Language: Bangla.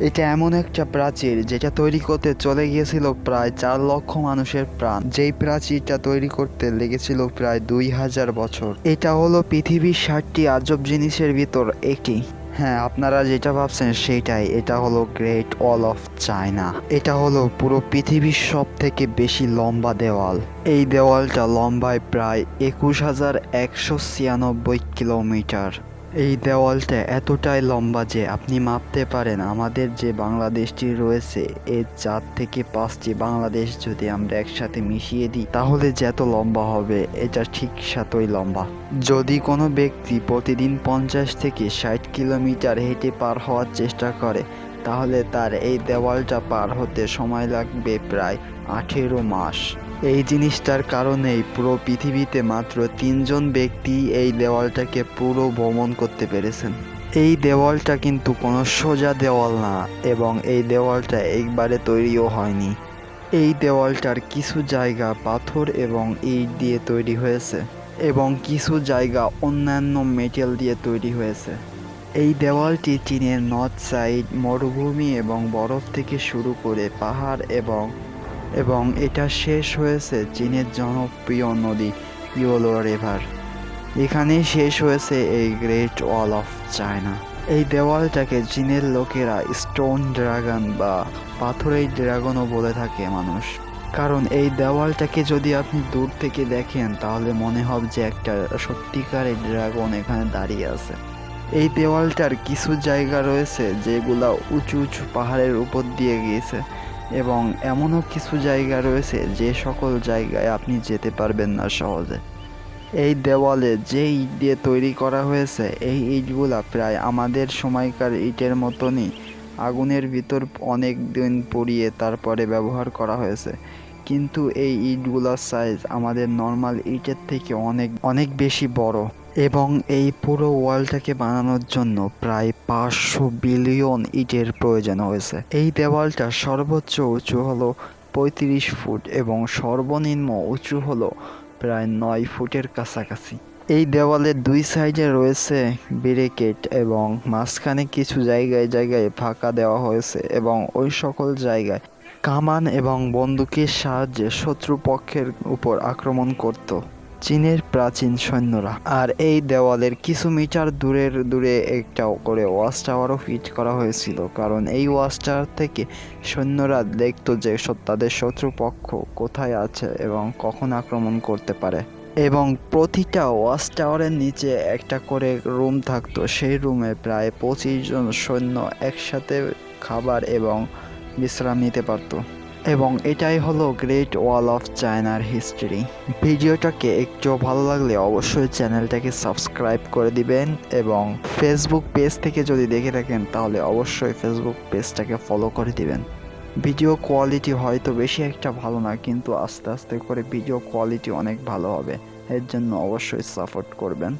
এটা এমন একটা প্রাচীর যেটা তৈরি করতে চলে গিয়েছিল প্রায় 4 লক্ষ মানুষের প্রাণ। যেই প্রাচীরটা তৈরি করতে লেগেছিল প্রায় 2000 বছর। এটা হলো পৃথিবীর 7টি আজব জিনিসের ভিতর একটি। হ্যাঁ, আপনারা যেটা ভাবছেন সেটাই, এটা হলো গ্রেট ওয়াল অফ চায়না। এটা হলো পুরো পৃথিবীর সব থেকে বেশি লম্বা দেওয়াল। এই দেওয়ালটা লম্বায় প্রায় 21,196 কিলোমিটার। এই দেওয়ালটা এতটাই লম্বা যে আপনি মাপতে পারেন আমাদের যে বাংলাদেশটি রয়েছে এর 4 থেকে 5টি বাংলাদেশ যদি আমরা একসাথে মিশিয়ে দিই তাহলে যত লম্বা হবে এটা ঠিক সাতই লম্বা। যদি কোনো ব্যক্তি প্রতিদিন 50 থেকে 60 কিলোমিটার হেঁটে পার হওয়ার চেষ্টা করে তাহলে তার এই দেওয়ালটা পার হতে সময় লাগবে প্রায় 18 মাস। এই জিনিসটার কারণেই পুরো পৃথিবীতে মাত্র 3জন ব্যক্তি এই দেওয়ালটাকে পুরো ভ্রমণ করতে পেরেছেন। এই দেওয়ালটা কিন্তু কোনো সোজা দেওয়াল না এবং এই দেওয়ালটা একবারে তৈরিও হয়নি। এই দেওয়ালটার কিছু জায়গা পাথর এবং ইট দিয়ে তৈরি হয়েছে এবং কিছু জায়গা অন্যান্য মেটেল দিয়ে তৈরি হয়েছে। এই দেওয়ালটি চীনের নর্থ সাইড মরুভূমি এবং বরফ থেকে শুরু করে পাহাড় এবং এটা শেষ হয়েছে চীনের জনপ্রিয় নদী ইয়েলো রিভার। এখানেই শেষ হয়েছে এই গ্রেট ওয়াল অফ চায়না। এই দেওয়ালটাকে চীনের লোকেরা স্টোন ড্রাগন বা পাথরের ড্রাগনও বলে থাকে মানুষ, কারণ এই দেওয়ালটাকে যদি আপনি দূর থেকে দেখেন তাহলে মনে হবে যে একটা সত্যিকারের ড্রাগন এখানে দাঁড়িয়ে আছে। এই দেওয়ালটার কিছু জায়গা রয়েছে যেগুলা উঁচু উঁচু পাহাড়ের উপর দিয়ে গিয়েছে এবং এমনও কিছু জায়গা রয়েছে যে সকল জায়গায় আপনি যেতে পারবেন না সহজে। এই দেওয়ালে যে ইট দিয়ে তৈরি করা হয়েছে এই ইটগুলা প্রায় আমাদের সময়কার ইটের মতনই আগুনের ভিতর অনেক দিন পুড়িয়ে তারপরে ব্যবহার করা হয়েছে, কিন্তু এই ইটগুলোর সাইজ আমাদের নর্মাল ইটের থেকে অনেক অনেক বেশি বড় এবং এই পুরো ওয়ালটাকে বানানোর জন্য প্রায় 500 বিলিয়ন ইটের প্রয়োজন হয়েছে। এই দেওয়ালটা সর্বোচ্চ উঁচু হলো 35 ফুট এবং সর্বনিম্ন উঁচু হলো প্রায় 9 ফুটের কাছাকাছি। এই দেওয়ালের দুই সাইডে রয়েছে ব্যারিকেড এবং মাঝখানে কিছু জায়গায় জায়গায় ফাঁকা দেওয়া হয়েছে এবং ওই সকল জায়গায় কামান এবং বন্দুকের সাহায্যে শত্রুপক্ষের উপর আক্রমণ করত চীনের প্রাচীন সৈন্যরা। আর এই দেওয়ালের কিছু মিটার দূরে একটা করে ওয়াচ টাওয়ারও ফিট করা হয়েছিল, কারণ এই ওয়াচ টাওয়ার থেকে সৈন্যরা দেখতো যে তাদের শত্রুপক্ষ কোথায় আছে এবং কখন আক্রমণ করতে পারে। এবং প্রতিটা ওয়াচ টাওয়ারের নিচে একটা করে রুম থাকতো, সেই রুমে প্রায় 25 জন সৈন্য একসাথে খাবার এবং বিশ্রাম নিতে পারতো। এবং এটাই হলো গ্রেট ওয়াল অফ চায়নার হিস্ট্রি। ভিডিওটাকে একটু ভালো লাগলে অবশ্যই চ্যানেলটাকে সাবস্ক্রাইব করে দিবেন এবং ফেসবুক পেজ থেকে যদি দেখে থাকেন তাহলে অবশ্যই ফেসবুক পেজটাকে ফলো করে দিবেন। ভিডিও কোয়ালিটি হয়তো বেশি একটা ভালো না, কিন্তু আস্তে আস্তে করে ভিডিও কোয়ালিটি অনেক ভালো হবে, এর জন্য অবশ্যই সাপোর্ট করবেন।